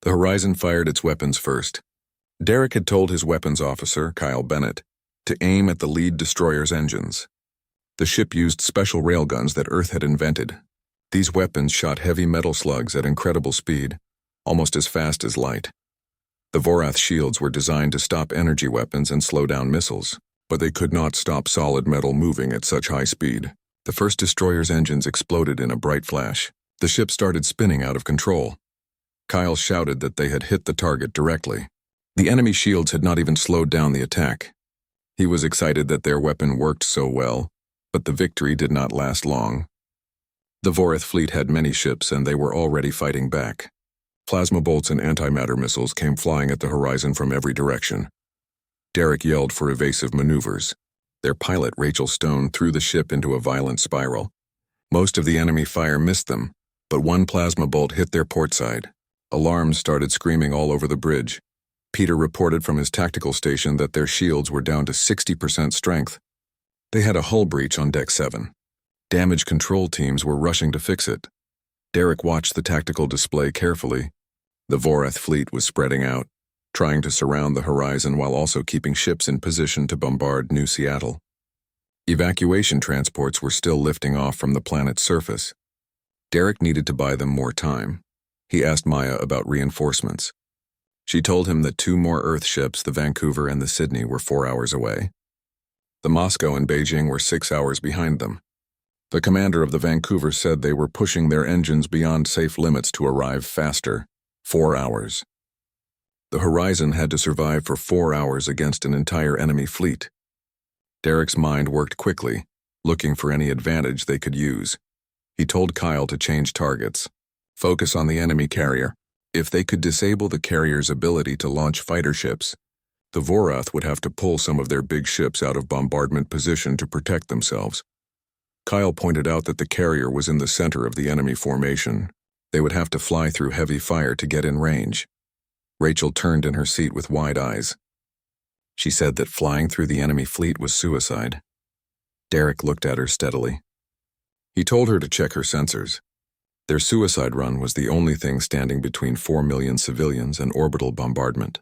The Horizon fired its weapons first. Derek had told his weapons officer, Kyle Bennett, to aim at the lead destroyer's engines. The ship used special railguns that Earth had invented. These weapons shot heavy metal slugs at incredible speed, almost as fast as light. The Vorath shields were designed to stop energy weapons and slow down missiles, but they could not stop solid metal moving at such high speed. The first destroyer's engines exploded in a bright flash. The ship started spinning out of control. Kyle shouted that they had hit the target directly. The enemy shields had not even slowed down the attack. He was excited that their weapon worked so well, but the victory did not last long. The Vorath fleet had many ships, and they were already fighting back. Plasma bolts and antimatter missiles came flying at the horizon from every direction. Derek yelled for evasive maneuvers. Their pilot, Rachel Stone, threw the ship into a violent spiral. Most of the enemy fire missed them, but one plasma bolt hit their port side. Alarms started screaming all over the bridge. Peter reported from his tactical station that their shields were down to 60% strength. They had a hull breach on Deck 7. Damage control teams were rushing to fix it. Derek watched the tactical display carefully. The Vorath fleet was spreading out, trying to surround the horizon while also keeping ships in position to bombard New Seattle. Evacuation transports were still lifting off from the planet's surface. Derek needed to buy them more time. He asked Maya about reinforcements. She told him that 2 more Earth ships, the Vancouver and the Sydney, were 4 hours away. The Moscow and Beijing were 6 hours behind them. The commander of the Vancouver said they were pushing their engines beyond safe limits to arrive faster. 4 hours. The Horizon had to survive for 4 hours against an entire enemy fleet. Derek's mind worked quickly, looking for any advantage they could use. He told Kyle to change targets. Focus on the enemy carrier. If they could disable the carrier's ability to launch fighter ships, the Vorath would have to pull some of their big ships out of bombardment position to protect themselves. Kyle pointed out that the carrier was in the center of the enemy formation. They would have to fly through heavy fire to get in range. Rachel turned in her seat with wide eyes. She said that flying through the enemy fleet was suicide. Derek looked at her steadily. He told her to check her sensors. Their suicide run was the only thing standing between 4 million civilians and orbital bombardment.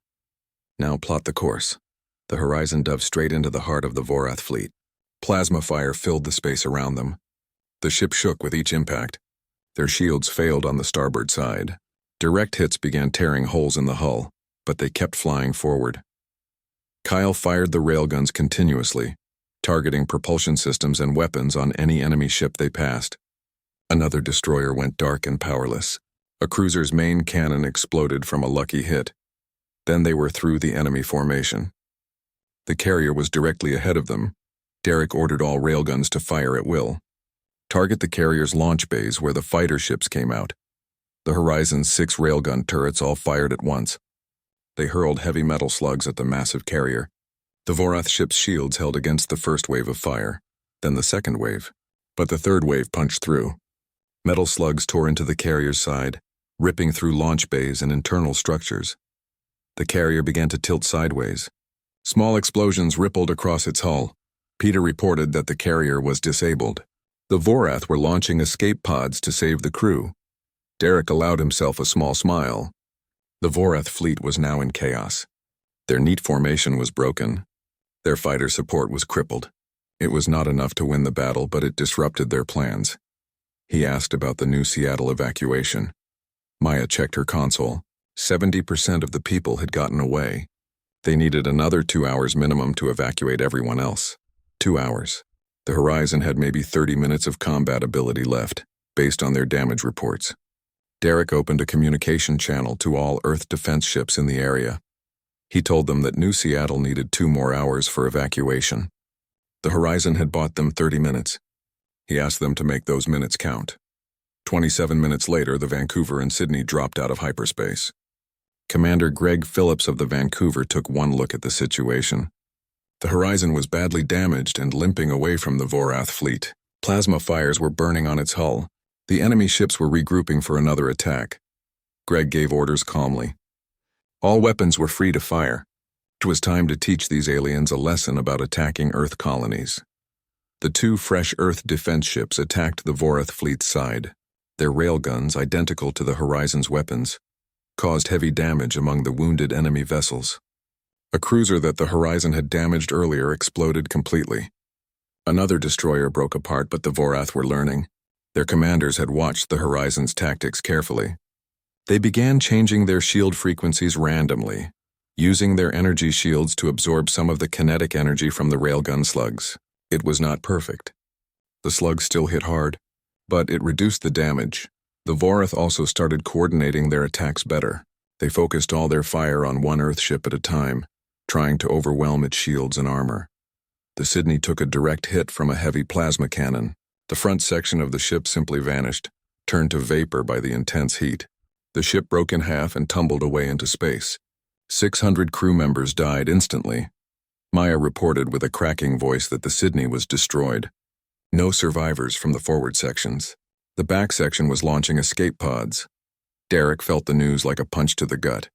Now plot the course. The Horizon dove straight into the heart of the Vorath fleet. Plasma fire filled the space around them. The ship shook with each impact. Their shields failed on the starboard side. Direct hits began tearing holes in the hull, but they kept flying forward. Kyle fired the railguns continuously, targeting propulsion systems and weapons on any enemy ship they passed. Another destroyer went dark and powerless. A cruiser's main cannon exploded from a lucky hit. Then they were through the enemy formation. The carrier was directly ahead of them. Derek ordered all railguns to fire at will. Target the carrier's launch bays where the fighter ships came out. The Horizon's 6 railgun turrets all fired at once. They hurled heavy metal slugs at the massive carrier. The Vorath ship's shields held against the first wave of fire, then the second wave. But the third wave punched through. Metal slugs tore into the carrier's side, ripping through launch bays and internal structures. The carrier began to tilt sideways. Small explosions rippled across its hull. Peter reported that the carrier was disabled. The Vorath were launching escape pods to save the crew. Derek allowed himself a small smile. The Vorath fleet was now in chaos. Their neat formation was broken. Their fighter support was crippled. It was not enough to win the battle, but it disrupted their plans. He asked about the New Seattle evacuation. Maya checked her console. 70% of the people had gotten away. They needed another 2 hours minimum to evacuate everyone else. 2 hours. The Horizon had maybe 30 minutes of combat ability left, based on their damage reports. Derek opened a communication channel to all Earth defense ships in the area. He told them that New Seattle needed 2 more hours for evacuation. The Horizon had bought them 30 minutes. He asked them to make those minutes count. 27 minutes later, the Vancouver and Sydney dropped out of hyperspace. Commander Greg Phillips of the Vancouver took one look at the situation. The Horizon was badly damaged and limping away from the Vorath fleet. Plasma fires were burning on its hull. The enemy ships were regrouping for another attack. Greg gave orders calmly. All weapons were free to fire. It was time to teach these aliens a lesson about attacking Earth colonies. The 2 fresh Earth defense ships attacked the Vorath fleet's side, their railguns identical to the Horizon's weapons. caused heavy damage among the wounded enemy vessels. A cruiser that the Horizon had damaged earlier exploded completely. Another destroyer broke apart, but the Vorath were learning. Their commanders had watched the Horizon's tactics carefully. They began changing their shield frequencies randomly, using their energy shields to absorb some of the kinetic energy from the railgun slugs. It was not perfect. The slugs still hit hard, but it reduced the damage. The Vorath also started coordinating their attacks better. They focused all their fire on one Earthship at a time, trying to overwhelm its shields and armor. The Sydney took a direct hit from a heavy plasma cannon. The front section of the ship simply vanished, turned to vapor by the intense heat. The ship broke in half and tumbled away into space. 600 crew members died instantly. Maya reported with a cracking voice that the Sydney was destroyed. No survivors from the forward sections. The back section was launching escape pods. Derek felt the news like a punch to the gut.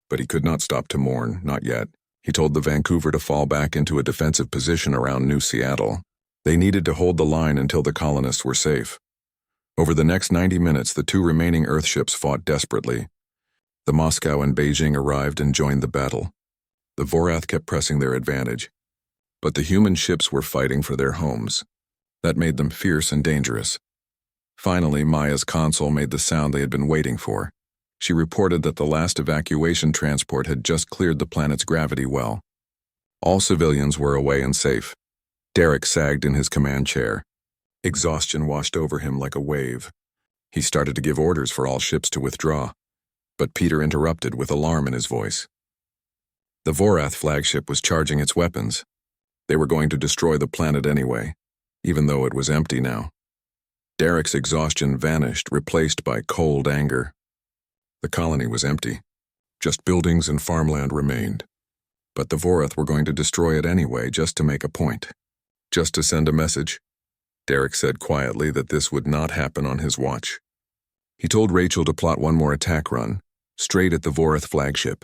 But he could not stop to mourn, not yet. He told the Vancouver to fall back into a defensive position around New Seattle. They needed to hold the line until the colonists were safe. Over the next 90 minutes, the two remaining Earthships fought desperately. The Moscow and Beijing arrived and joined the battle. The Vorath kept pressing their advantage, but the human ships were fighting for their homes. That made them fierce and dangerous. Finally, Maya's console made the sound they had been waiting for. She reported that the last evacuation transport had just cleared the planet's gravity well. All civilians were away and safe. Derek sagged in his command chair. Exhaustion washed over him like a wave. He started to give orders for all ships to withdraw, but Peter interrupted with alarm in his voice. The Vorath flagship was charging its weapons. They were going to destroy the planet anyway, even though it was empty now. Derek's exhaustion vanished, replaced by cold anger. The colony was empty. Just buildings and farmland remained. But the Vorath were going to destroy it anyway, just to make a point. Just to send a message. Derek said quietly that this would not happen on his watch. He told Rachel to plot one more attack run, straight at the Vorath flagship.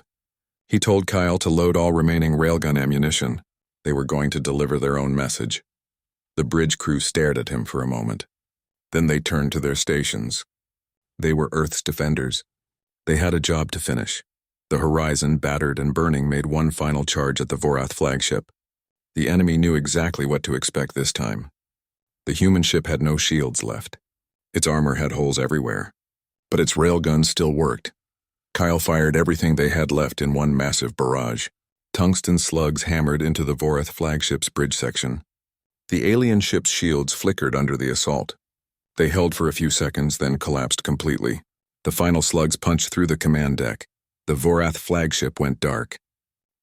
He told Kyle to load all remaining railgun ammunition. They were going to deliver their own message. The bridge crew stared at him for a moment. Then they turned to their stations. They were Earth's defenders. They had a job to finish. The Horizon, battered and burning, made one final charge at the Vorath flagship. The enemy knew exactly what to expect this time. The human ship had no shields left. Its armor had holes everywhere. But its railguns still worked. Kyle fired everything they had left in one massive barrage. Tungsten slugs hammered into the Vorath flagship's bridge section. The alien ship's shields flickered under the assault. They held for a few seconds, then collapsed completely. The final slugs punched through the command deck. The Vorath flagship went dark.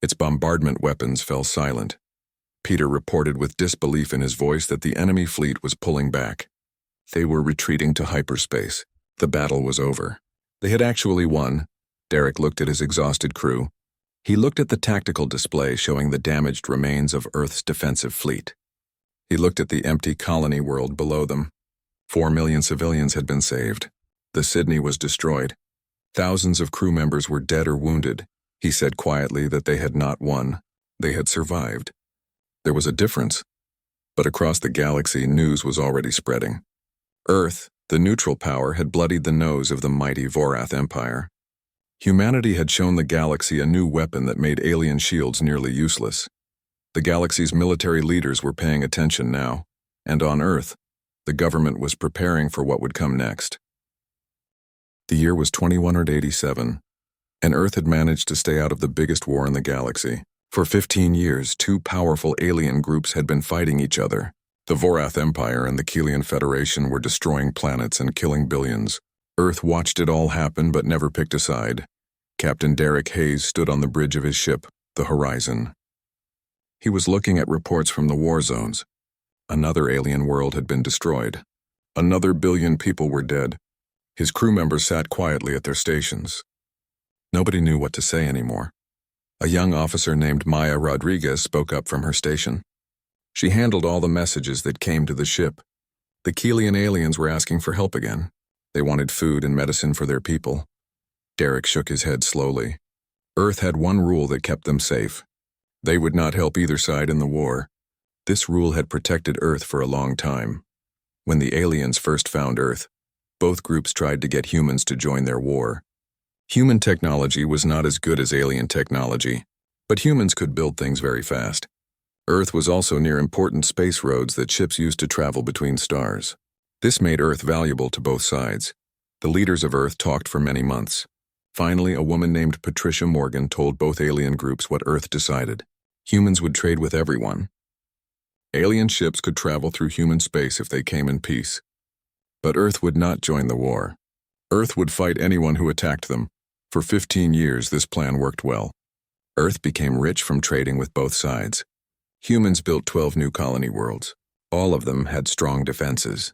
Its bombardment weapons fell silent. Peter reported with disbelief in his voice that the enemy fleet was pulling back. They were retreating to hyperspace. The battle was over. They had actually won. Derek looked at his exhausted crew. He looked at the tactical display showing the damaged remains of Earth's defensive fleet. He looked at the empty colony world below them. 4 million civilians had been saved. The Sydney was destroyed. Thousands of crew members were dead or wounded. He said quietly that they had not won. They had survived. There was a difference. But across the galaxy, news was already spreading. Earth, the neutral power, had bloodied the nose of the mighty Vorath Empire. Humanity had shown the galaxy a new weapon that made alien shields nearly useless. The galaxy's military leaders were paying attention now, and on Earth, the government was preparing for what would come next. The year was 2187, and Earth had managed to stay out of the biggest war in the galaxy. For 15 years, two powerful alien groups had been fighting each other. The Vorath Empire and the Kelian Federation were destroying planets and killing billions. Earth watched it all happen but never picked a side. Captain Derek Hayes stood on the bridge of his ship, the Horizon. He was looking at reports from the war zones. Another alien world had been destroyed. Another billion people were dead. His crew members sat quietly at their stations. Nobody knew what to say anymore. A young officer named Maya Rodriguez spoke up from her station. She handled all the messages that came to the ship. The Kelian aliens were asking for help again. They wanted food and medicine for their people. Derek shook his head slowly. Earth had one rule that kept them safe. They would not help either side in the war. This rule had protected Earth for a long time. When the aliens first found Earth, both groups tried to get humans to join their war. Human technology was not as good as alien technology, but humans could build things very fast. Earth was also near important space roads that ships used to travel between stars. This made Earth valuable to both sides. The leaders of Earth talked for many months. Finally, a woman named Patricia Morgan told both alien groups what Earth decided. Humans would trade with everyone. Alien ships could travel through human space if they came in peace. But Earth would not join the war. Earth would fight anyone who attacked them. For 15 years, this plan worked well. Earth became rich from trading with both sides. Humans built 12 new colony worlds. All of them had strong defenses.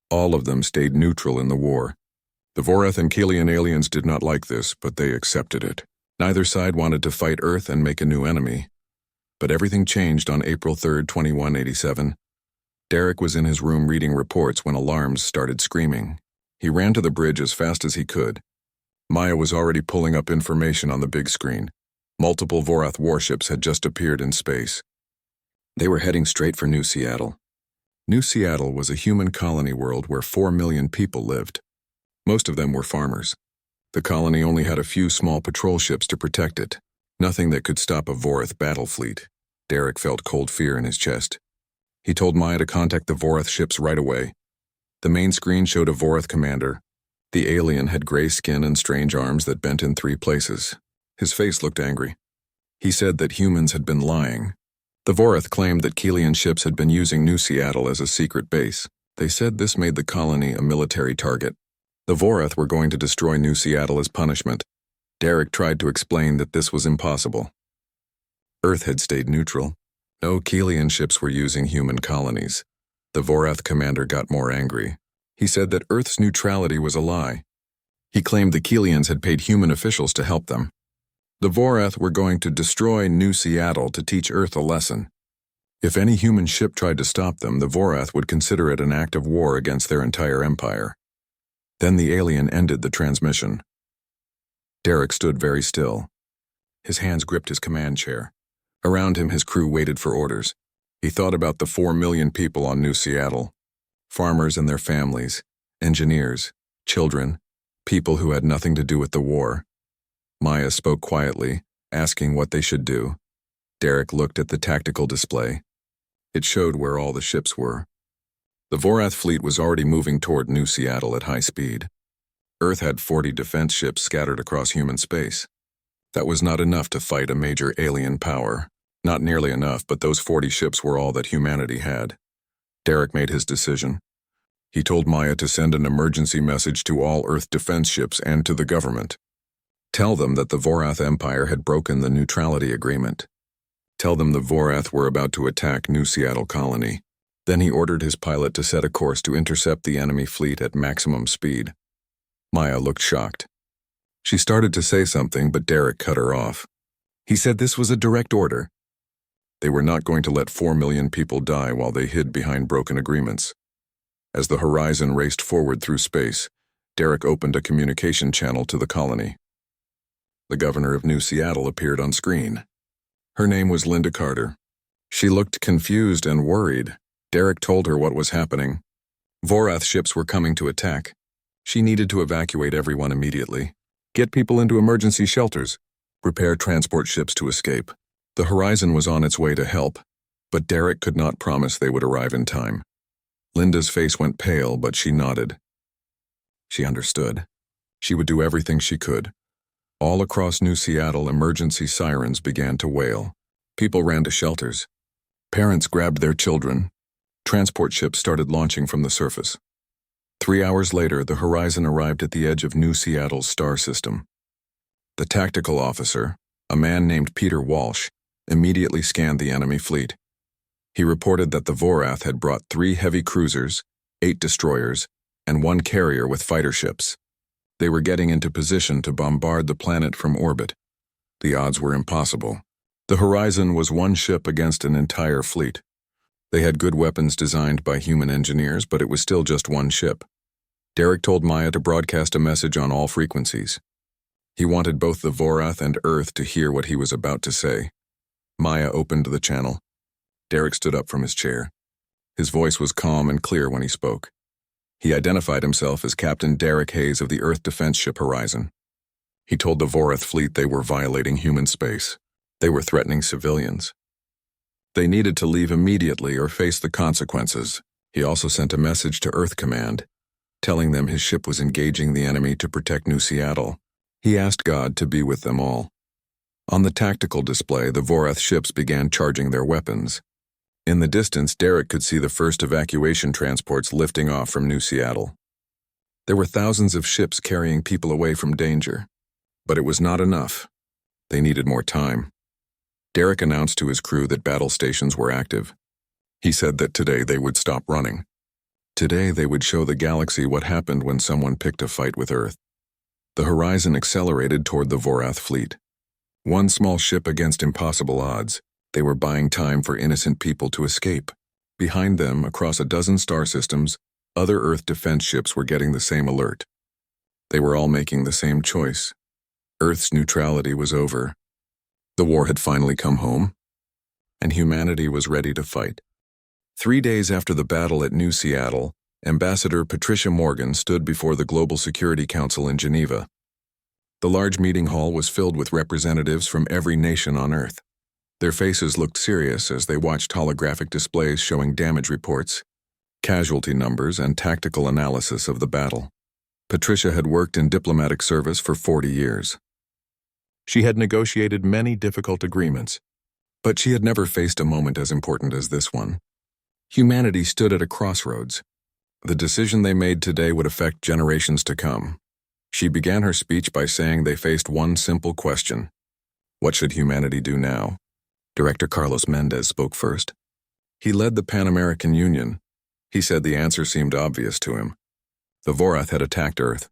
All of them stayed neutral in the war. The Vorath and Kalian aliens did not like this, but they accepted it. Neither side wanted to fight Earth and make a new enemy. But everything changed on April 3, 2187. Derek was in his room reading reports when alarms started screaming. He ran to the bridge as fast as he could. Maya was already pulling up information on the big screen. Multiple Vorath warships had just appeared in space. They were heading straight for New Seattle. New Seattle was a human colony world where 4 million people lived. Most of them were farmers. The colony only had a few small patrol ships to protect it. Nothing that could stop a Vorath battle fleet. Derek felt cold fear in his chest. He told Maya to contact the Vorath ships right away. The main screen showed a Vorath commander. The alien had gray skin and strange arms that bent in 3 places. His face looked angry. He said that humans had been lying. The Vorath claimed that Kalian ships had been using New Seattle as a secret base. They said this made the colony a military target. The Vorath were going to destroy New Seattle as punishment. Derek tried to explain that this was impossible. Earth had stayed neutral. No Kalian ships were using human colonies. The Vorath commander got more angry. He said that Earth's neutrality was a lie. He claimed the Kalians had paid human officials to help them. The Vorath were going to destroy New Seattle to teach Earth a lesson. If any human ship tried to stop them, the Vorath would consider it an act of war against their entire empire. Then the alien ended the transmission. Derek stood very still. His hands gripped his command chair. Around him, his crew waited for orders. He thought about the 4 million people on New Seattle. Farmers and their families, engineers, children, people who had nothing to do with the war. Maya spoke quietly, asking what they should do. Derek looked at the tactical display. It showed where all the ships were. The Vorath fleet was already moving toward New Seattle at high speed. Earth had 40 defense ships scattered across human space. That was not enough to fight a major alien power. Not nearly enough, but those 40 ships were all that humanity had. Derek made his decision. He told Maya to send an emergency message to all Earth defense ships and to the government. Tell them that the Vorath Empire had broken the neutrality agreement. Tell them the Vorath were about to attack New Seattle Colony. Then he ordered his pilot to set a course to intercept the enemy fleet at maximum speed. Maya looked shocked. She started to say something, but Derek cut her off. He said this was a direct order. They were not going to let 4 million people die while they hid behind broken agreements. As the horizon raced forward through space, Derek opened a communication channel to the colony. The governor of New Seattle appeared on screen. Her name was Linda Carter. She looked confused and worried. Derek told her what was happening. Vorath ships were coming to attack. She needed to evacuate everyone immediately. Get people into emergency shelters. Prepare transport ships to escape. The horizon was on its way to help, but Derek could not promise they would arrive in time. Linda's face went pale, but she nodded. She understood. She would do everything she could. All across New Seattle, emergency sirens began to wail. People ran to shelters. Parents grabbed their children. Transport ships started launching from the surface. 3 hours later, the horizon arrived at the edge of New Seattle's star system. The tactical officer, a man named Peter Walsh, immediately scanned the enemy fleet. He reported that the Vorath had brought 3 heavy cruisers, 8 destroyers, and 1 carrier with fighter ships. They were getting into position to bombard the planet from orbit. The odds were impossible. The horizon was 1 ship against an entire fleet. They had good weapons designed by human engineers, but it was still just 1 ship. Derek told Maya to broadcast a message on all frequencies. He wanted both the Vorath and Earth to hear what he was about to say. Maya opened the channel. Derek stood up from his chair. His voice was calm and clear when he spoke. He identified himself as Captain Derek Hayes of the Earth Defense Ship Horizon. He told the Vorath fleet they were violating human space. They were threatening civilians. They needed to leave immediately or face the consequences. He also sent a message to Earth Command, telling them his ship was engaging the enemy to protect New Seattle. He asked God to be with them all. On the tactical display, the Vorath ships began charging their weapons. In the distance, Derek could see the first evacuation transports lifting off from New Seattle. There were thousands of ships carrying people away from danger. But it was not enough. They needed more time. Derek announced to his crew that battle stations were active. He said that today they would stop running. Today they would show the galaxy what happened when someone picked a fight with Earth. The horizon accelerated toward the Vorath fleet. One small ship against impossible odds. They were buying time for innocent people to escape. Behind them, across a dozen star systems, other Earth defense ships were getting the same alert. They were all making the same choice. Earth's neutrality was over. The war had finally come home, and humanity was ready to fight. 3 days after the battle at New Seattle, Ambassador Patricia Morgan stood before the Global Security Council in Geneva. The large meeting hall was filled with representatives from every nation on Earth. Their faces looked serious as they watched holographic displays showing damage reports, casualty numbers, and tactical analysis of the battle. Patricia had worked in diplomatic service for 40 years. She had negotiated many difficult agreements, but she had never faced a moment as important as this one. Humanity stood at a crossroads. The decision they made today would affect generations to come. She began her speech by saying they faced one simple question. What should humanity do now? Director Carlos Mendez spoke first. He led the Pan-American Union. He said the answer seemed obvious to him. The Vorath had attacked Earth.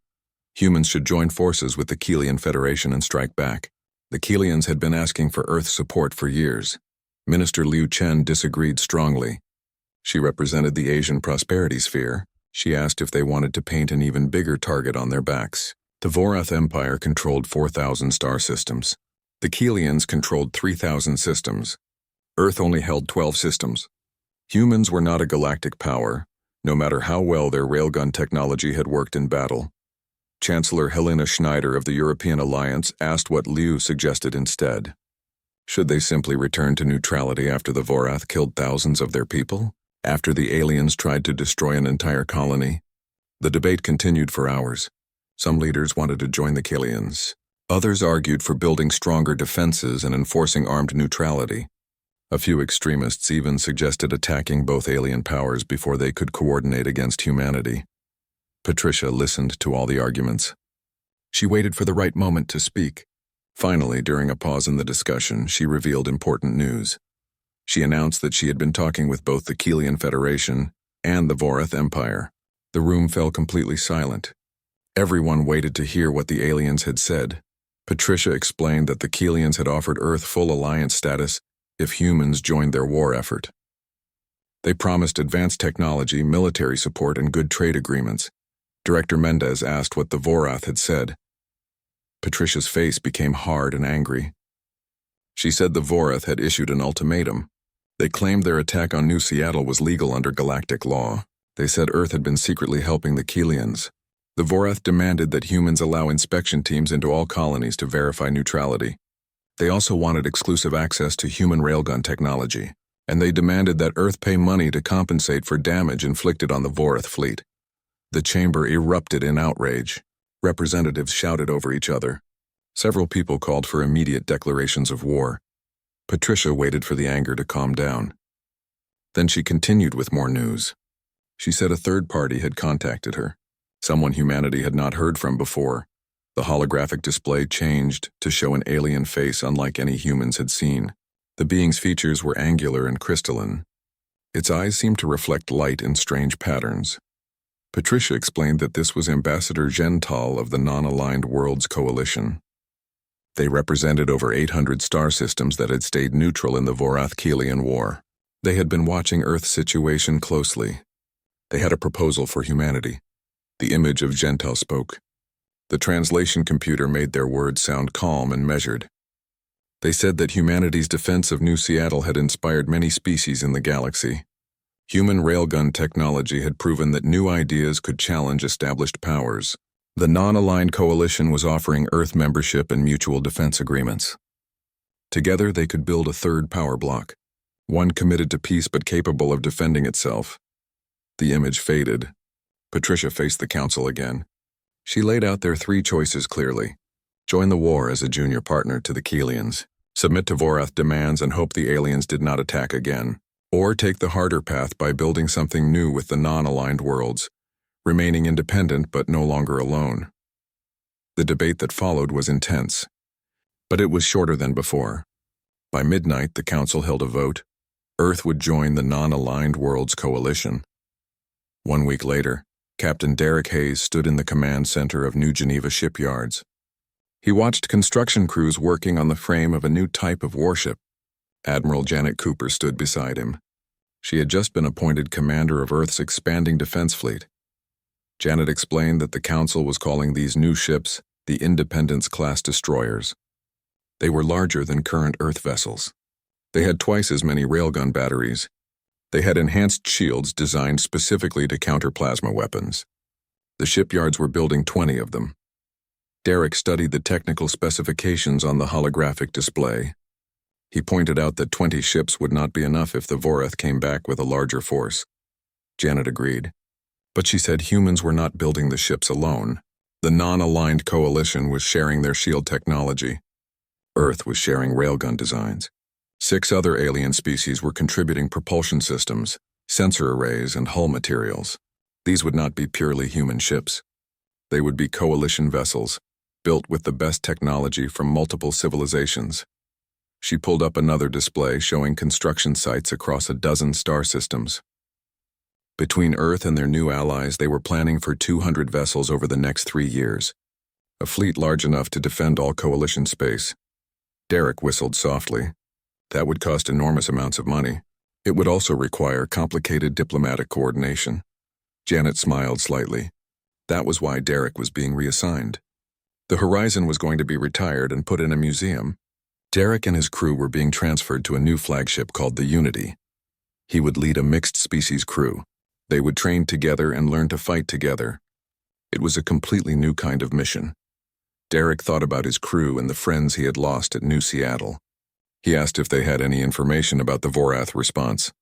Humans should join forces with the Keelian Federation and strike back. The Keelians had been asking for Earth support for years. Minister Liu Chen disagreed strongly. She represented the Asian prosperity sphere. She asked if they wanted to paint an even bigger target on their backs. The Vorath Empire controlled 4,000 star systems. The Keelians controlled 3,000 systems. Earth only held 12 systems. Humans were not a galactic power, no matter how well their railgun technology had worked in battle. Chancellor Helena Schneider of the European Alliance asked what Liu suggested instead. Should they simply return to neutrality after the Vorath killed thousands of their people? After the aliens tried to destroy an entire colony? The debate continued for hours. Some leaders wanted to join the Keelians. Others argued for building stronger defenses and enforcing armed neutrality. A few extremists even suggested attacking both alien powers before they could coordinate against humanity. Patricia listened to all the arguments. She waited for the right moment to speak. Finally, during a pause in the discussion, she revealed important news. She announced that she had been talking with both the Keelian Federation and the Vorath Empire. The room fell completely silent. Everyone waited to hear what the aliens had said. Patricia explained that the Keelians had offered Earth full alliance status if humans joined their war effort. They promised advanced technology, military support, and good trade agreements. Director Mendez asked what the Vorath had said. Patricia's face became hard and angry. She said the Vorath had issued an ultimatum. They claimed their attack on New Seattle was legal under galactic law. They said Earth had been secretly helping the Keelians. The Vorath demanded that humans allow inspection teams into all colonies to verify neutrality. They also wanted exclusive access to human railgun technology, and they demanded that Earth pay money to compensate for damage inflicted on the Vorath fleet. The chamber erupted in outrage. Representatives shouted over each other. Several people called for immediate declarations of war. Patricia waited for the anger to calm down. Then she continued with more news. She said a third party had contacted her, someone humanity had not heard from before. The holographic display changed to show an alien face unlike any humans had seen. The being's features were angular and crystalline. Its eyes seemed to reflect light in strange patterns. Patricia explained that this was Ambassador Gental of the Non-Aligned Worlds Coalition. They represented over 800 star systems that had stayed neutral in the Vorath-Keelian War. They had been watching Earth's situation closely. They had a proposal for humanity. The image of Gental spoke. The translation computer made their words sound calm and measured. They said that humanity's defense of New Seattle had inspired many species in the galaxy. Human railgun technology had proven that new ideas could challenge established powers. The non-aligned coalition was offering Earth membership and mutual defense agreements. Together, they could build a third power block, one committed to peace but capable of defending itself. The image faded. Patricia faced the council again. She laid out their three choices clearly. Join the war as a junior partner to the Keelians, submit to Vorath demands and hope the aliens did not attack again, or take the harder path by building something new with the non-aligned worlds, remaining independent but no longer alone. The debate that followed was intense, but it was shorter than before. By midnight, the council held a vote. Earth would join the non-aligned worlds coalition. 1 week later, Captain Derek Hayes stood in the command center of New Geneva shipyards. He watched construction crews working on the frame of a new type of warship. Admiral Janet Cooper stood beside him. She had just been appointed commander of Earth's expanding defense fleet. Janet explained that the council was calling these new ships the Independence-class destroyers. They were larger than current Earth vessels. They had twice as many railgun batteries. They had enhanced shields designed specifically to counter plasma weapons. The shipyards were building 20 of them. Derek studied the technical specifications on the holographic display. He pointed out that 20 ships would not be enough if the Vorath came back with a larger force. Janet agreed. But she said humans were not building the ships alone. The non-aligned coalition was sharing their shield technology. Earth was sharing railgun designs. 6 other alien species were contributing propulsion systems, sensor arrays, and hull materials. These would not be purely human ships. They would be coalition vessels, built with the best technology from multiple civilizations. She pulled up another display showing construction sites across a dozen star systems. Between Earth and their new allies, they were planning for 200 vessels over the next 3 years, a fleet large enough to defend all coalition space. Derek whistled softly. That would cost enormous amounts of money. It would also require complicated diplomatic coordination. Janet smiled slightly. That was why Derek was being reassigned. The Horizon was going to be retired and put in a museum. Derek and his crew were being transferred to a new flagship called the Unity. He would lead a mixed-species crew. They would train together and learn to fight together. It was a completely new kind of mission. Derek thought about his crew and the friends he had lost at New Seattle. He asked if they had any information about the Vorath response.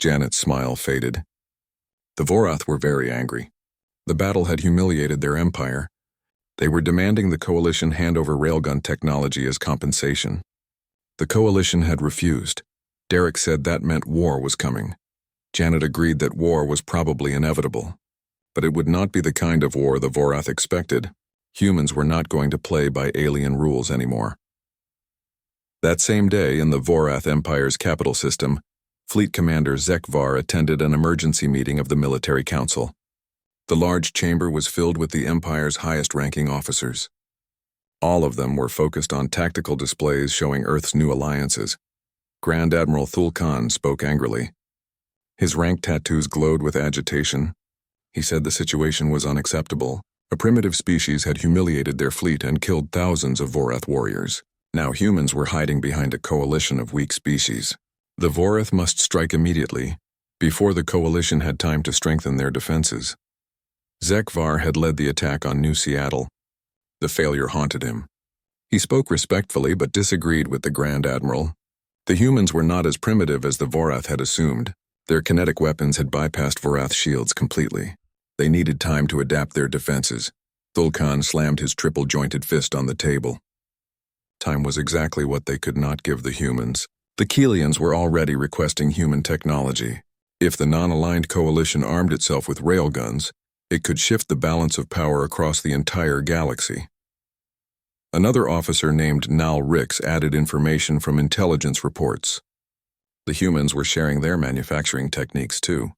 Janet's smile faded. The Vorath were very angry. The battle had humiliated their empire. They were demanding the coalition hand over railgun technology as compensation. The coalition had refused. Derek said that meant war was coming. Janet agreed that war was probably inevitable. But it would not be the kind of war the Vorath expected. Humans were not going to play by alien rules anymore. That same day, in the Vorath Empire's capital system, Fleet Commander Zekvar attended an emergency meeting of the Military Council. The large chamber was filled with the Empire's highest-ranking officers. All of them were focused on tactical displays showing Earth's new alliances. Grand Admiral Thul Khan spoke angrily. His rank tattoos glowed with agitation. He said the situation was unacceptable. A primitive species had humiliated their fleet and killed thousands of Vorath warriors. Now humans were hiding behind a coalition of weak species. The Vorath must strike immediately, before the coalition had time to strengthen their defenses. Zekvar had led the attack on New Seattle. The failure haunted him. He spoke respectfully but disagreed with the Grand Admiral. The humans were not as primitive as the Vorath had assumed. Their kinetic weapons had bypassed Vorath shields completely. They needed time to adapt their defenses. Thul Khan slammed his triple-jointed fist on the table. Time was exactly what they could not give the humans. The Keelians were already requesting human technology. If the non-aligned coalition armed itself with railguns, it could shift the balance of power across the entire galaxy. Another officer named Nal Rix added information from intelligence reports. The humans were sharing their manufacturing techniques too.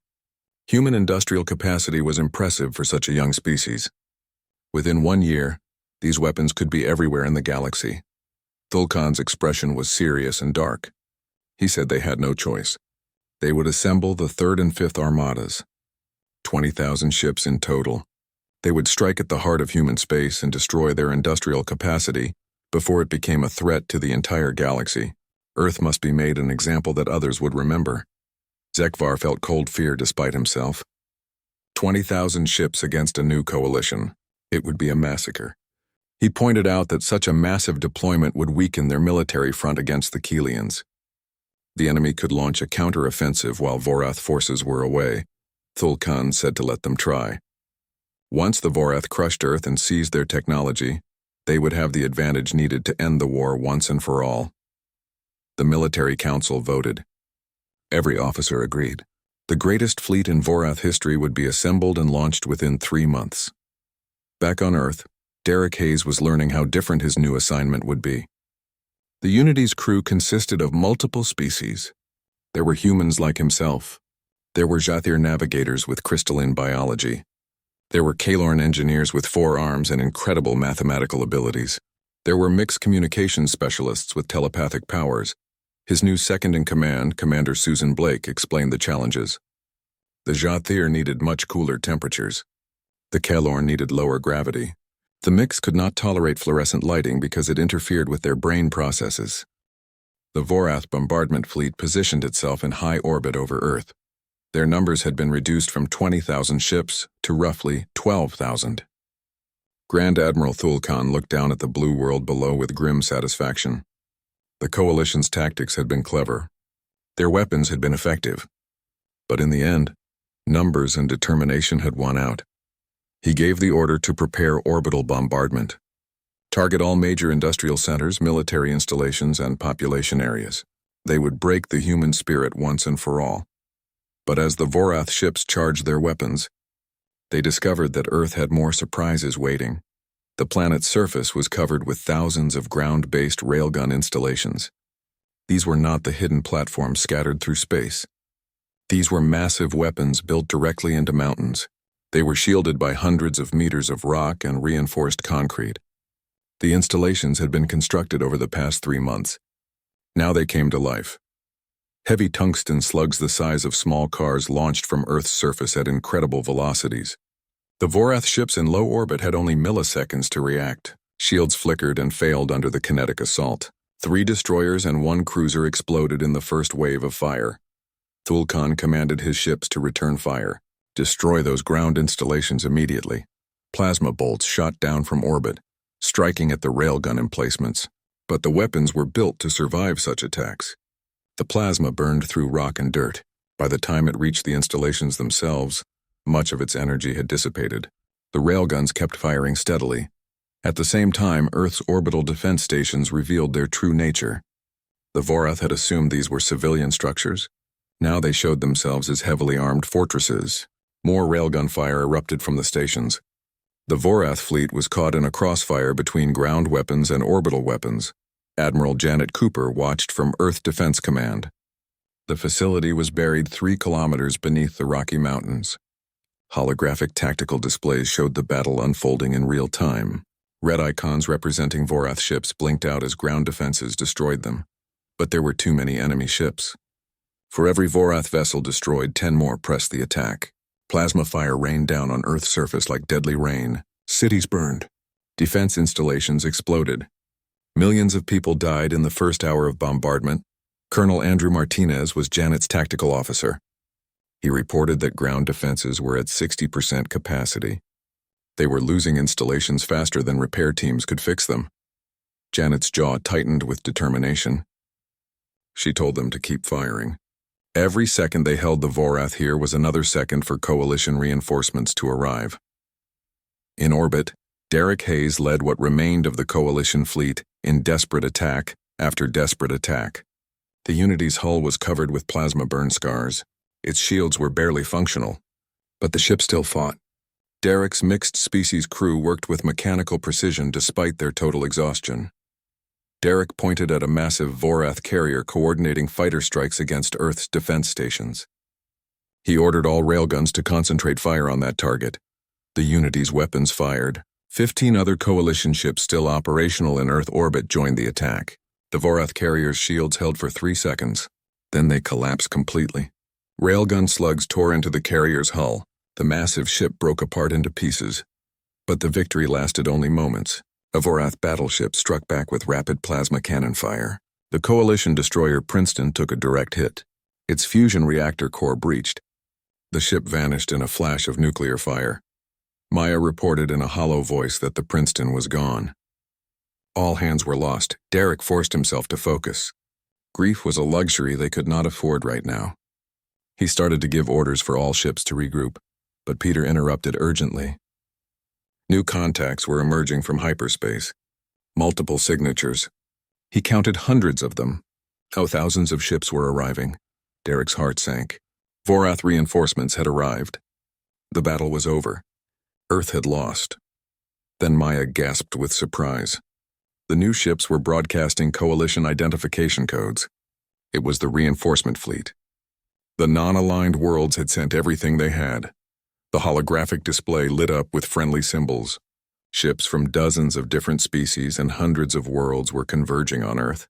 Human industrial capacity was impressive for such a young species. Within 1 year, these weapons could be everywhere in the galaxy. Thul Khan's expression was serious and dark. He said they had no choice. They would assemble the 3rd and 5th armadas. 20,000 ships in total. They would strike at the heart of human space and destroy their industrial capacity before it became a threat to the entire galaxy. Earth must be made an example that others would remember. Zekvar felt cold fear despite himself. 20,000 ships against a new coalition. It would be a massacre. He pointed out that such a massive deployment would weaken their military front against the Keelians. The enemy could launch a counter-offensive while Vorath forces were away. Thulkan said to let them try. Once the Vorath crushed Earth and seized their technology, they would have the advantage needed to end the war once and for all. The military council voted. Every officer agreed. The greatest fleet in Vorath history would be assembled and launched within 3 months. Back on Earth, Derek Hayes was learning how different his new assignment would be. The Unity's crew consisted of multiple species. There were humans like himself. There were Jathir navigators with crystalline biology. There were Kalorn engineers with 4 arms and incredible mathematical abilities. There were mixed communications specialists with telepathic powers. His new second-in-command, Commander Susan Blake, explained the challenges. The Jathir needed much cooler temperatures. The Kalorn needed lower gravity. The mix could not tolerate fluorescent lighting because it interfered with their brain processes. The Vorath bombardment fleet positioned itself in high orbit over Earth. Their numbers had been reduced from 20,000 ships to roughly 12,000. Grand Admiral Thulkan looked down at the blue world below with grim satisfaction. The Coalition's tactics had been clever. Their weapons had been effective. But in the end, numbers and determination had won out. He gave the order to prepare orbital bombardment. Target all major industrial centers, military installations, and population areas. They would break the human spirit once and for all. But as the Vorath ships charged their weapons, they discovered that Earth had more surprises waiting. The planet's surface was covered with thousands of ground-based railgun installations. These were not the hidden platforms scattered through space. These were massive weapons built directly into mountains. They were shielded by hundreds of meters of rock and reinforced concrete. The installations had been constructed over the past 3 months. Now they came to life. Heavy tungsten slugs the size of small cars launched from Earth's surface at incredible velocities. The Vorath ships in low orbit had only milliseconds to react. Shields flickered and failed under the kinetic assault. 3 destroyers and 1 cruiser exploded in the first wave of fire. Thulkan commanded his ships to return fire. Destroy those ground installations immediately. Plasma bolts shot down from orbit, striking at the railgun emplacements. But the weapons were built to survive such attacks. The plasma burned through rock and dirt. By the time it reached the installations themselves, much of its energy had dissipated. The railguns kept firing steadily. At the same time, Earth's orbital defense stations revealed their true nature. The Vorath had assumed these were civilian structures. Now they showed themselves as heavily armed fortresses. More railgun fire erupted from the stations. The Vorath fleet was caught in a crossfire between ground weapons and orbital weapons. Admiral Janet Cooper watched from Earth Defense Command. The facility was buried 3 kilometers beneath the Rocky Mountains. Holographic tactical displays showed the battle unfolding in real time. Red icons representing Vorath ships blinked out as ground defenses destroyed them. But there were too many enemy ships. For every Vorath vessel destroyed, 10 more pressed the attack. Plasma fire rained down on Earth's surface like deadly rain. Cities burned. Defense installations exploded. Millions of people died in the first hour of bombardment. Colonel Andrew Martinez was Janet's tactical officer. He reported that ground defenses were at 60% capacity. They were losing installations faster than repair teams could fix them. Janet's jaw tightened with determination. She told them to keep firing. Every second they held the Vorath here was another second for Coalition reinforcements to arrive. In orbit, Derek Hayes led what remained of the Coalition fleet in desperate attack after desperate attack. The Unity's hull was covered with plasma burn scars. Its shields were barely functional, but the ship still fought. Derek's mixed-species crew worked with mechanical precision despite their total exhaustion. Derek pointed at a massive Vorath carrier coordinating fighter strikes against Earth's defense stations. He ordered all railguns to concentrate fire on that target. The Unity's weapons fired. 15 other Coalition ships still operational in Earth orbit joined the attack. The Vorath carrier's shields held for 3 seconds. Then they collapsed completely. Railgun slugs tore into the carrier's hull. The massive ship broke apart into pieces. But the victory lasted only moments. A Vorath battleship struck back with rapid plasma cannon fire. The Coalition destroyer Princeton took a direct hit. Its fusion reactor core breached. The ship vanished in a flash of nuclear fire. Maya reported in a hollow voice that the Princeton was gone. All hands were lost. Derek forced himself to focus. Grief was a luxury they could not afford right now. He started to give orders for all ships to regroup, but Peter interrupted urgently. New contacts were emerging from hyperspace. Multiple signatures. He counted hundreds of them. How thousands of ships were arriving. Derek's heart sank. Vorath reinforcements had arrived. The battle was over. Earth had lost. Then Maya gasped with surprise. The new ships were broadcasting coalition identification codes. It was the reinforcement fleet. The non-aligned worlds had sent everything they had. The holographic display lit up with friendly symbols. Ships from dozens of different species and hundreds of worlds were converging on Earth.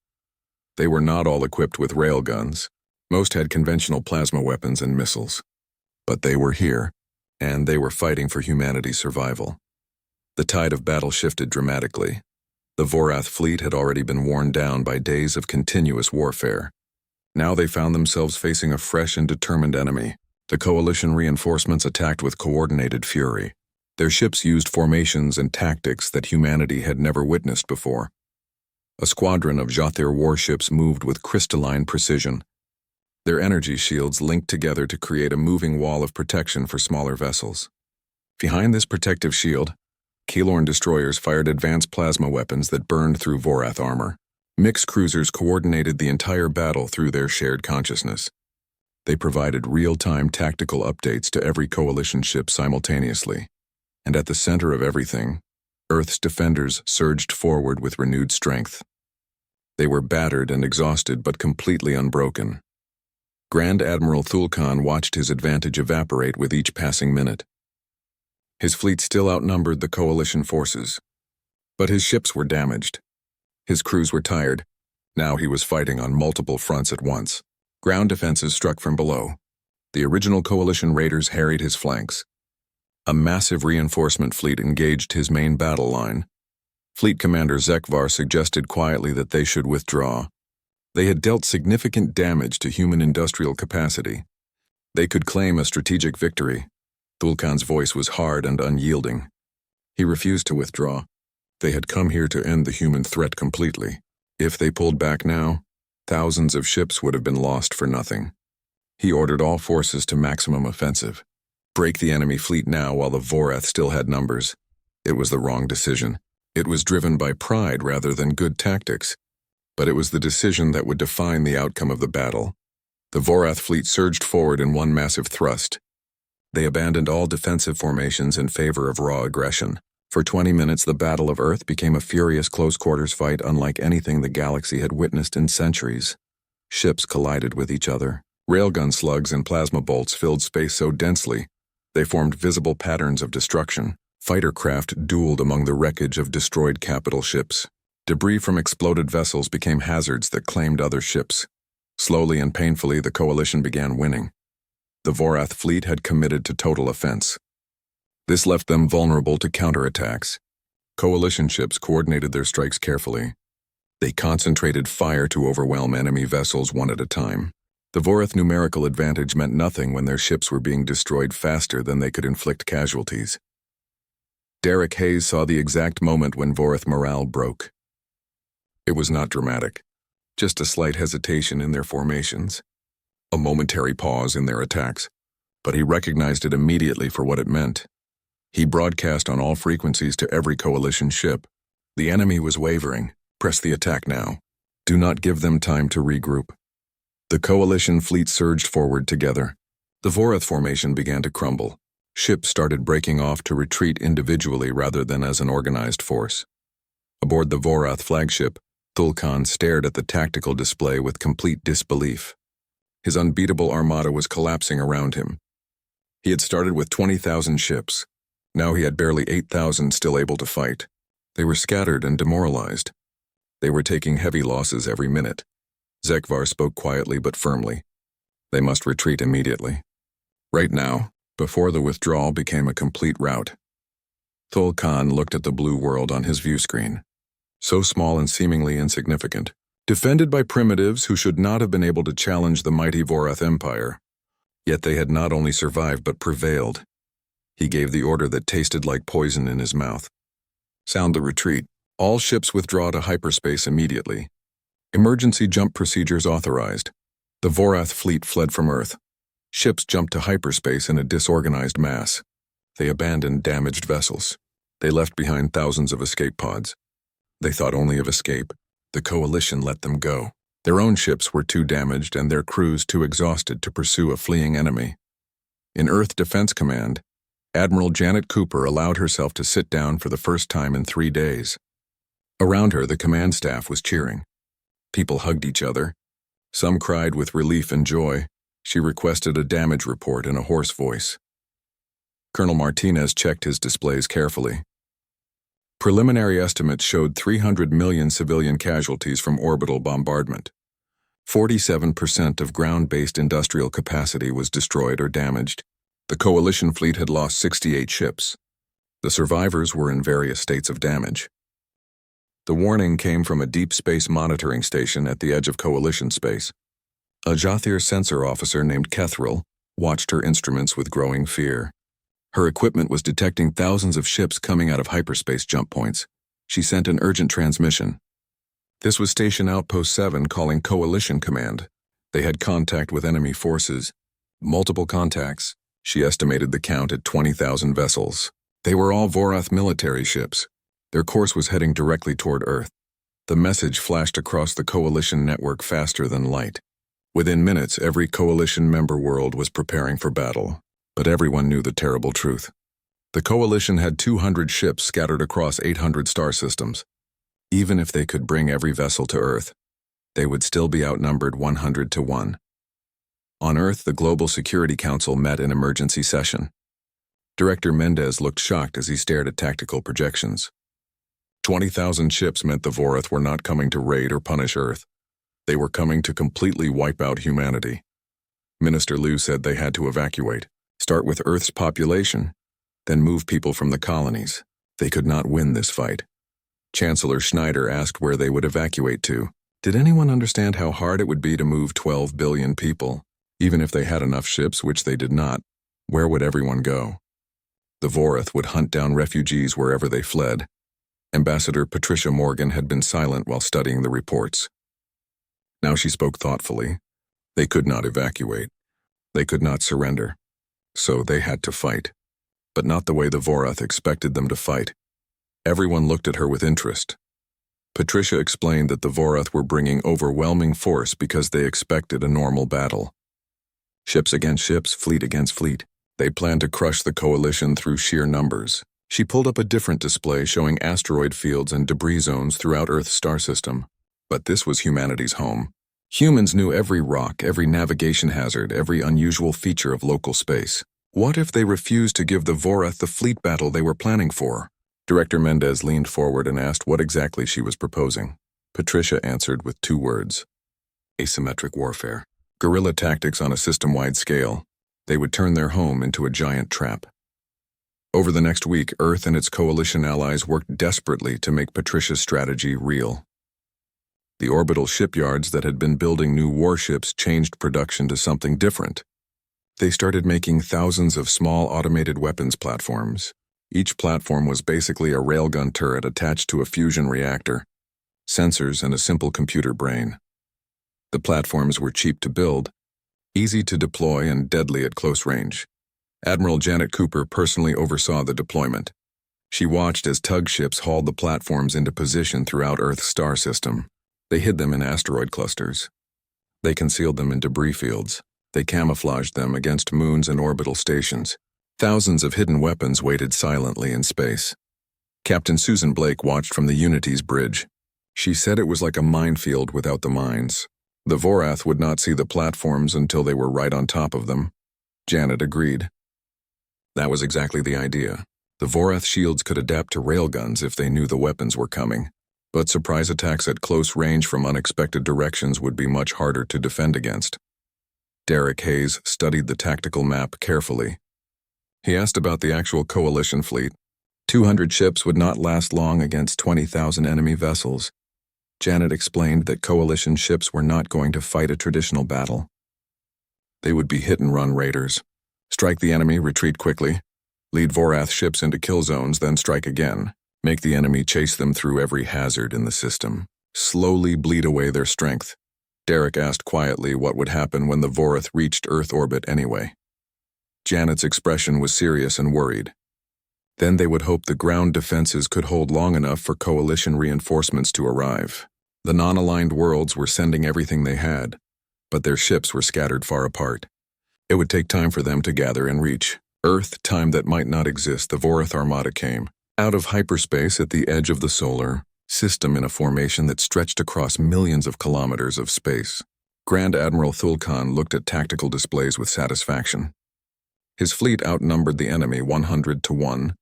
They were not all equipped with railguns. Most had conventional plasma weapons and missiles. But they were here, and they were fighting for humanity's survival. The tide of battle shifted dramatically. The Vorath fleet had already been worn down by days of continuous warfare. Now they found themselves facing a fresh and determined enemy. The coalition reinforcements attacked with coordinated fury. Their ships used formations and tactics that humanity had never witnessed before. A squadron of Jothir warships moved with crystalline precision. Their energy shields linked together to create a moving wall of protection for smaller vessels. Behind this protective shield, Keylorn destroyers fired advanced plasma weapons that burned through Vorath armor. Mixed cruisers coordinated the entire battle through their shared consciousness. They provided real-time tactical updates to every coalition ship simultaneously. And at the center of everything, Earth's defenders surged forward with renewed strength. They were battered and exhausted but completely unbroken. Grand Admiral Thulkan watched his advantage evaporate with each passing minute. His fleet still outnumbered the coalition forces, but his ships were damaged. His crews were tired. Now he was fighting on multiple fronts at once. Ground defenses struck from below. The original coalition raiders harried his flanks. A massive reinforcement fleet engaged his main battle line. Fleet Commander Zekvar suggested quietly that they should withdraw. They had dealt significant damage to human industrial capacity. They could claim a strategic victory. Thulkan's voice was hard and unyielding. He refused to withdraw. They had come here to end the human threat completely. If they pulled back now, thousands of ships would have been lost for nothing. He ordered all forces to maximum offensive. Break the enemy fleet now while the Vorath still had numbers. It was the wrong decision. It was driven by pride rather than good tactics. But it was the decision that would define the outcome of the battle. The Vorath fleet surged forward in one massive thrust. They abandoned all defensive formations in favor of raw aggression. For 20 minutes, the Battle of Earth became a furious close-quarters fight unlike anything the galaxy had witnessed in centuries. Ships collided with each other. Railgun slugs and plasma bolts filled space so densely, they formed visible patterns of destruction. Fighter craft dueled among the wreckage of destroyed capital ships. Debris from exploded vessels became hazards that claimed other ships. Slowly and painfully, the coalition began winning. The Vorath fleet had committed to total offense. This left them vulnerable to counterattacks. Coalition ships coordinated their strikes carefully. They concentrated fire to overwhelm enemy vessels one at a time. The Vorath numerical advantage meant nothing when their ships were being destroyed faster than they could inflict casualties. Derek Hayes saw the exact moment when Vorath morale broke. It was not dramatic, just a slight hesitation in their formations, a momentary pause in their attacks, but he recognized it immediately for what it meant. He broadcast on all frequencies to every coalition ship. The enemy was wavering. Press the attack now. Do not give them time to regroup. The coalition fleet surged forward together. The Vorath formation began to crumble. Ships started breaking off to retreat individually rather than as an organized force. Aboard the Vorath flagship, Thulkan stared at the tactical display with complete disbelief. His unbeatable armada was collapsing around him. He had started with 20,000 ships. Now he had barely 8,000 still able to fight. They were scattered and demoralized. They were taking heavy losses every minute. Zekvar spoke quietly but firmly. They must retreat immediately. Right now, before the withdrawal became a complete rout. Thulkan looked at the blue world on his view screen. So small and seemingly insignificant. Defended by primitives who should not have been able to challenge the mighty Vorath Empire. Yet they had not only survived but prevailed. He gave the order that tasted like poison in his mouth. Sound the retreat. All ships withdraw to hyperspace immediately. Emergency jump procedures authorized. The Vorath fleet fled from Earth. Ships jumped to hyperspace in a disorganized mass. They abandoned damaged vessels. They left behind thousands of escape pods. They thought only of escape. The Coalition let them go. Their own ships were too damaged and their crews too exhausted to pursue a fleeing enemy. In Earth Defense Command, Admiral Janet Cooper allowed herself to sit down for the first time in 3 days. Around her, the command staff was cheering. People hugged each other. Some cried with relief and joy. She requested a damage report in a hoarse voice. Colonel Martinez checked his displays carefully. Preliminary estimates showed 300 million civilian casualties from orbital bombardment. 47% of ground-based industrial capacity was destroyed or damaged. The Coalition fleet had lost 68 ships. The survivors were in various states of damage. The warning came from a deep space monitoring station at the edge of Coalition space. A Jothir sensor officer named Kethril watched her instruments with growing fear. Her equipment was detecting thousands of ships coming out of hyperspace jump points. She sent an urgent transmission. This was Station Outpost 7 calling Coalition Command. They had contact with enemy forces. Multiple contacts. She estimated the count at 20,000 vessels. They were all Vorath military ships. Their course was heading directly toward Earth. The message flashed across the Coalition network faster than light. Within minutes, every Coalition member world was preparing for battle. But everyone knew the terrible truth. The Coalition had 200 ships scattered across 800 star systems. Even if they could bring every vessel to Earth, they would still be outnumbered 100 to 1. On Earth, the Global Security Council met in emergency session. Director Mendez looked shocked as he stared at tactical projections. 20,000 ships meant the Vorath were not coming to raid or punish Earth. They were coming to completely wipe out humanity. Minister Liu said they had to evacuate. Start with Earth's population, then move people from the colonies. They could not win this fight. Chancellor Schneider asked where they would evacuate to. Did anyone understand how hard it would be to move 12 billion people? Even if they had enough ships, which they did not, where would everyone go? The Vorath would hunt down refugees wherever they fled. Ambassador Patricia Morgan had been silent while studying the reports. Now she spoke thoughtfully. They could not evacuate. They could not surrender. So they had to fight. But not the way the Vorath expected them to fight. Everyone looked at her with interest. Patricia explained that the Vorath were bringing overwhelming force because they expected a normal battle. Ships against ships, fleet against fleet. They planned to crush the Coalition through sheer numbers. She pulled up a different display showing asteroid fields and debris zones throughout Earth's star system. But this was humanity's home. Humans knew every rock, every navigation hazard, every unusual feature of local space. What if they refused to give the Vorath the fleet battle they were planning for? Director Mendez leaned forward and asked what exactly she was proposing. Patricia answered with 2 words. Asymmetric warfare. Guerrilla tactics on a system-wide scale. They would turn their home into a giant trap. Over the next week, Earth and its Coalition allies worked desperately to make Patricia's strategy real. The orbital shipyards that had been building new warships changed production to something different. They started making thousands of small automated weapons platforms. Each platform was basically a railgun turret attached to a fusion reactor, sensors, and a simple computer brain. The platforms were cheap to build, easy to deploy, and deadly at close range. Admiral Janet Cooper personally oversaw the deployment. She watched as tug ships hauled the platforms into position throughout Earth's star system. They hid them in asteroid clusters. They concealed them in debris fields. They camouflaged them against moons and orbital stations. Thousands of hidden weapons waited silently in space. Captain Susan Blake watched from the Unity's bridge. She said it was like a minefield without the mines. The Vorath would not see the platforms until they were right on top of them. Janet agreed. That was exactly the idea. The Vorath shields could adapt to railguns if they knew the weapons were coming. But surprise attacks at close range from unexpected directions would be much harder to defend against. Derek Hayes studied the tactical map carefully. He asked about the actual Coalition fleet. 200 ships would not last long against 20,000 enemy vessels. Janet explained that Coalition ships were not going to fight a traditional battle. They would be hit-and-run raiders. Strike the enemy, retreat quickly. Lead Vorath ships into kill zones, then strike again. Make the enemy chase them through every hazard in the system. Slowly bleed away their strength. Derek asked quietly what would happen when the Vorath reached Earth orbit anyway. Janet's expression was serious and worried. Then they would hope the ground defenses could hold long enough for coalition reinforcements to arrive. The non-aligned worlds were sending everything they had, but their ships were scattered far apart. It would take time for them to gather and reach Earth, time that might not exist. The Vorath Armada came out of hyperspace at the edge of the solar system in a formation that stretched across millions of kilometers of space. Grand Admiral Thulkan looked at tactical displays with satisfaction. His fleet outnumbered the enemy 100 to 1.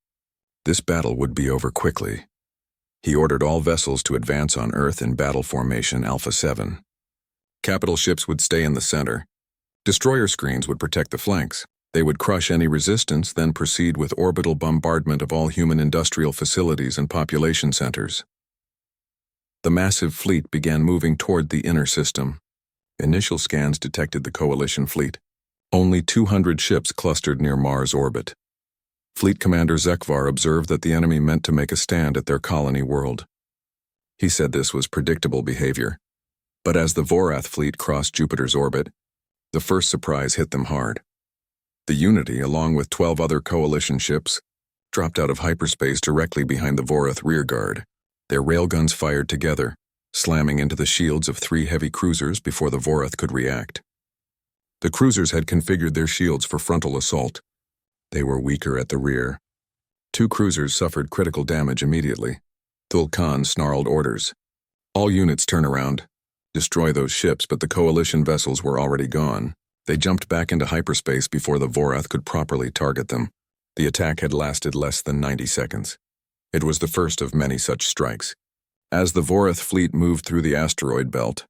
This battle would be over quickly. He ordered all vessels to advance on Earth in battle formation Alpha 7. Capital ships would stay in the center. Destroyer screens would protect the flanks. They would crush any resistance, then proceed with orbital bombardment of all human industrial facilities and population centers. The massive fleet began moving toward the inner system. Initial scans detected the coalition fleet. Only 200 ships clustered near Mars orbit. Fleet Commander Zekvar observed that the enemy meant to make a stand at their colony world. He said this was predictable behavior. But as the Vorath fleet crossed Jupiter's orbit, the first surprise hit them hard. The Unity, along with 12 other coalition ships, dropped out of hyperspace directly behind the Vorath rearguard. Their railguns fired together, slamming into the shields of 3 heavy cruisers before the Vorath could react. The cruisers had configured their shields for frontal assault. They were weaker at the rear. 2 cruisers suffered critical damage immediately. Thulkan snarled orders. All units turn around. Destroy those ships, but the coalition vessels were already gone. They jumped back into hyperspace before the Vorath could properly target them. The attack had lasted less than 90 seconds. It was the first of many such strikes. As the Vorath fleet moved through the asteroid belt,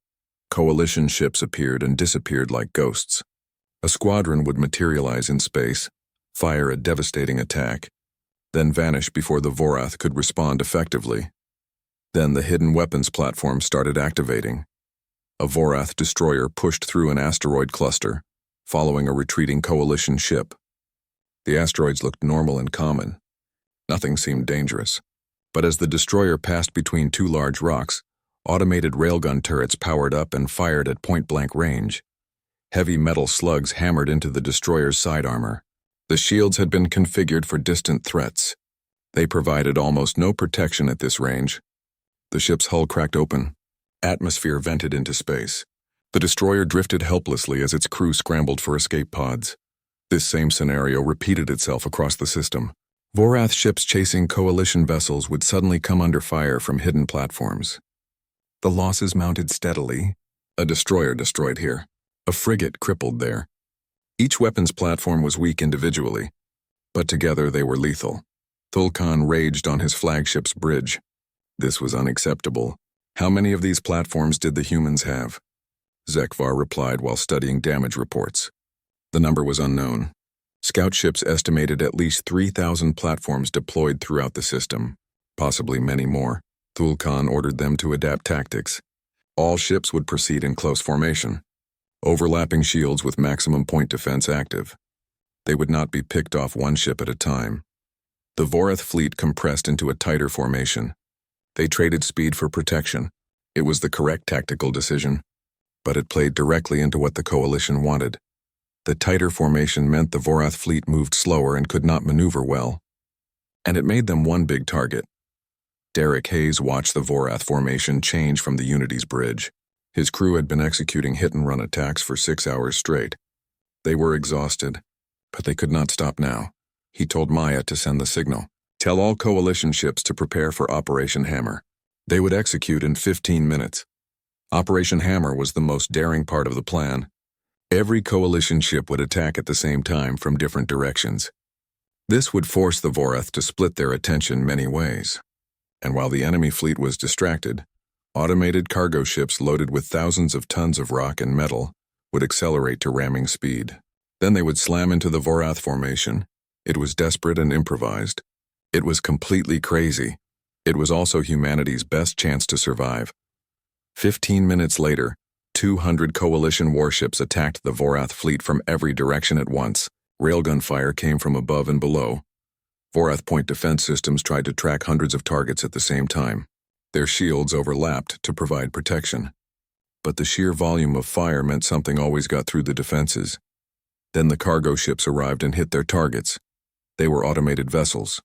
coalition ships appeared and disappeared like ghosts. A squadron would materialize in space, fire a devastating attack, then vanish before the Vorath could respond effectively. Then the hidden weapons platform started activating. A Vorath destroyer pushed through an asteroid cluster, following a retreating coalition ship. The asteroids looked normal and common. Nothing seemed dangerous. But as the destroyer passed between 2 large rocks, automated railgun turrets powered up and fired at point-blank range. Heavy metal slugs hammered into the destroyer's side armor. The shields had been configured for distant threats. They provided almost no protection at this range. The ship's hull cracked open. Atmosphere vented into space. The destroyer drifted helplessly as its crew scrambled for escape pods. This same scenario repeated itself across the system. Vorath ships chasing coalition vessels would suddenly come under fire from hidden platforms. The losses mounted steadily. A destroyer destroyed here. A frigate crippled there. Each weapons platform was weak individually, but together they were lethal. Thulkan raged on his flagship's bridge. This was unacceptable. How many of these platforms did the humans have? Zekvar replied while studying damage reports. The number was unknown. Scout ships estimated at least 3,000 platforms deployed throughout the system, possibly many more. Thulkan ordered them to adapt tactics. All ships would proceed in close formation, overlapping shields with maximum point defense active. They would not be picked off one ship at a time. The Vorath fleet compressed into a tighter formation. They traded speed for protection. It was the correct tactical decision, but it played directly into what the coalition wanted. The tighter formation meant the Vorath fleet moved slower and could not maneuver well, and it made them one big target. Derek Hayes watched the Vorath formation change from the Unity's bridge. His crew had been executing hit-and-run attacks for 6 hours straight. They were exhausted, but they could not stop now. He told Maya to send the signal. Tell all coalition ships to prepare for Operation Hammer. They would execute in 15 minutes. Operation Hammer was the most daring part of the plan. Every coalition ship would attack at the same time from different directions. This would force the Vorath to split their attention many ways. And while the enemy fleet was distracted, automated cargo ships loaded with thousands of tons of rock and metal would accelerate to ramming speed. Then they would slam into the Vorath formation. It was desperate and improvised. It was completely crazy. It was also humanity's best chance to survive. 15 minutes later, 200 coalition warships attacked the Vorath fleet from every direction at once. Railgun fire came from above and below. Vorath point defense systems tried to track hundreds of targets at the same time. Their shields overlapped to provide protection. But the sheer volume of fire meant something always got through the defenses. Then the cargo ships arrived and hit their targets. They were automated vessels.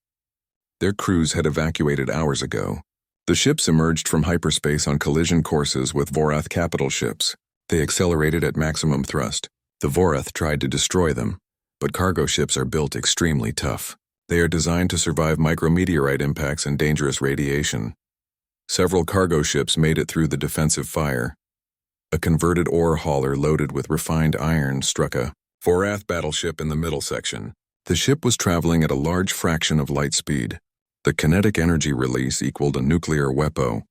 Their crews had evacuated hours ago. The ships emerged from hyperspace on collision courses with Vorath capital ships. They accelerated at maximum thrust. The Vorath tried to destroy them, but cargo ships are built extremely tough. They are designed to survive micrometeorite impacts and dangerous radiation. Several cargo ships made it through the defensive fire. A converted ore hauler loaded with refined iron struck a Vorath battleship in the middle section. The ship was traveling at a large fraction of light speed. The kinetic energy release equaled a nuclear weapon.